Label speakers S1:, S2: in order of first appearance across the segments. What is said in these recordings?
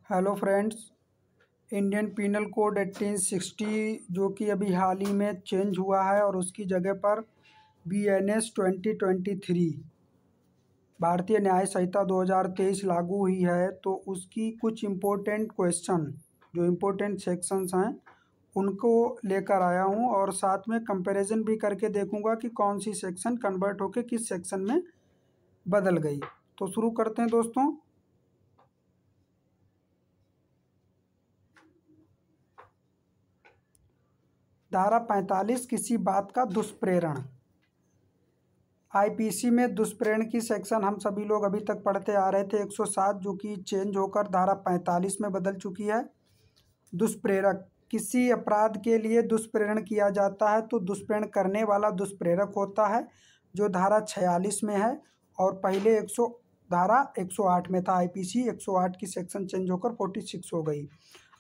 S1: Hello friends, Indian penal code 1860 जो कि अभी हाल ही में चेंज हुआ है और उसकी जगह पर BNS 2023 भारतीय न्याय संहिता 2023 लागू हुई है। तो उसकी कुछ इम्पोर्टेंट क्वेश्चन जो इम्पोर्टेंट सेक्शंस हैं उनको लेकर आया हूं और साथ में कंपैरिजन भी करके देखूंगा कि कौन सी सेक्शन कन्वर्ट होकर किस सेक्शन में बदल गई। तो शुरू करते हैं दोस्तों। धारा 45 किसी बात का दुष्प्रेरण। आईपीसी में दुष्प्रेरण की सेक्शन हम सभी लोग अभी तक पढ़ते आ रहे थे 107 जो कि चेंज होकर धारा 45 में बदल चुकी है। दुष्प्रेरक, किसी अपराध के लिए दुष्प्रेरण किया जाता है तो दुष्प्रेरण करने वाला दुष्प्रेरक होता है जो धारा 46 में है और पहले धारा 108 में था। आईपीसी 108 की सेक्शन चेंज होकर 46 हो गई।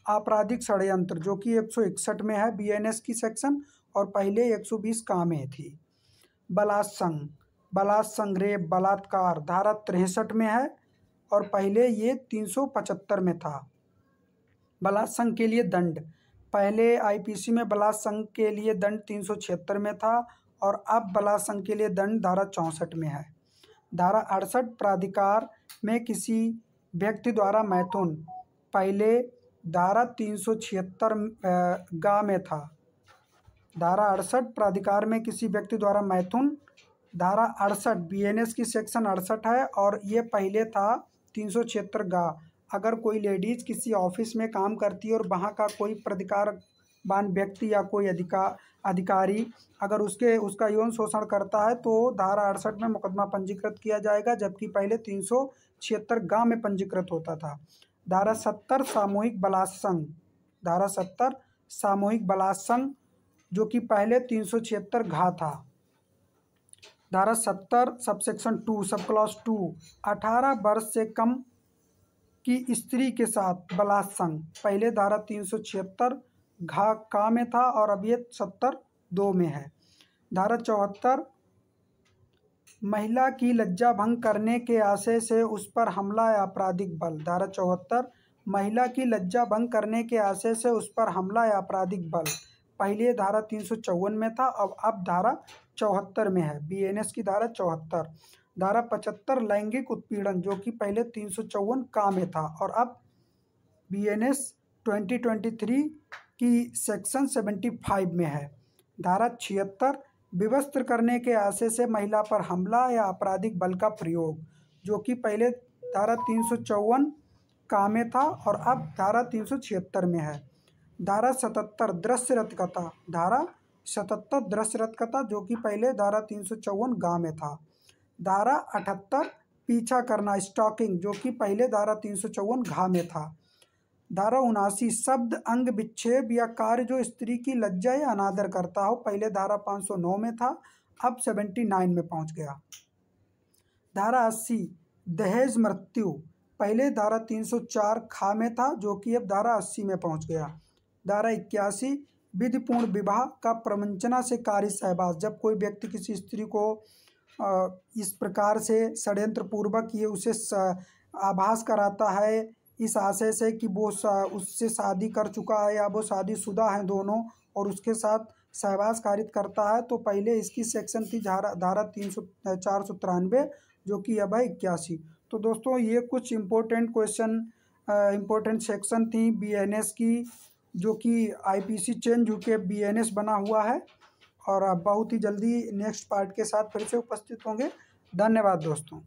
S1: आपराधिक षड्यंत्र जो कि 161 में है बीएनएस की सेक्शन और पहले 120 का में थी। बलात्संग रेप बलात्कार धारा 63 में है और पहले ये 375 में था। बलात्संग के लिए दंड, पहले आईपीसी में बलात्संग के लिए दंड 376 में था और अब बलात्संग के लिए दंड धारा 64 में है। धारा 68 प्राधिकार में किसी व्यक्ति द्वारा मैथुन, पहले धारा 376 गा में था। धारा 68 प्राधिकार में किसी व्यक्ति द्वारा मैथुन, धारा 68 बीएनएस की सेक्शन 68 है और ये पहले था 376 गा। अगर कोई लेडीज किसी ऑफिस में काम करती है और वहाँ का कोई प्राधिकारवान व्यक्ति या कोई अधिकारी अगर उसका यौन शोषण करता है तो धारा 68 में मुकदमा पंजीकृत किया जाएगा, जबकि पहले 376 गा में पंजीकृत होता था। धारा 70 सामूहिक बलात्संग, धारा 70 सामूहिक बलात्संग जो कि पहले 376 घा था। धारा 70 सबसेक्शन 2 सब क्लॉज 2 18 वर्ष से कम की स्त्री के साथ बलात्संग, पहले धारा 376 घा का में था और अब ये 70 2 में है। धारा 74 महिला की लज्जा भंग करने के आशय से उस पर हमला या आपराधिक बल, धारा 74 महिला की लज्जा भंग करने के आशय से उस पर हमला या आपराधिक बल, पहले धारा 354 में था अब धारा 74 में है। बीएनएस की धारा 74। धारा 75 लैंगिक उत्पीड़न जो कि पहले 354 का में था और अब बीएनएस 2023 की सेक्शन 75 में है। धारा 76 विवस्त्र करने के आशय से महिला पर हमला या आपराधिक बल का प्रयोग जो कि पहले धारा 354 का में था और अब धारा 376 में है। धारा 77 दृश्यरतकता, धारा 77 दृश्यरतकता जो कि पहले धारा 354 गा में था। धारा 78 पीछा करना स्टॉकिंग जो कि पहले धारा 354 घा में था। धारा 79 शब्द अंग विक्षेप या कार्य जो स्त्री की लज्जा या अनादर करता हो, पहले धारा 509 में था अब 79 में पहुंच गया। धारा 80 दहेज मृत्यु, पहले धारा 304 खा में था जो कि अब धारा 80 में पहुंच गया। धारा 81 विधिपूर्ण विवाह का प्रवंचना से कार्य सहवास, जब कोई व्यक्ति किसी स्त्री को इस प्रकार से षड्यंत्र पूर्वक ये उसे आभास कराता है इस आशय से कि वो उससे शादी कर चुका है या वो शादीशुदा हैं दोनों और उसके साथ सहवास कारित करता है, तो पहले इसकी सेक्शन थी धारा 493 जो कि अब है 81। तो दोस्तों ये कुछ इम्पोर्टेंट क्वेश्चन इम्पोर्टेंट सेक्शन थी बीएनएस की जो कि आईपीसी चेंज होकर बीएनएस बना हुआ है और बहुत ही जल्दी नेक्स्ट पार्ट के साथ फिर से उपस्थित होंगे। धन्यवाद दोस्तों।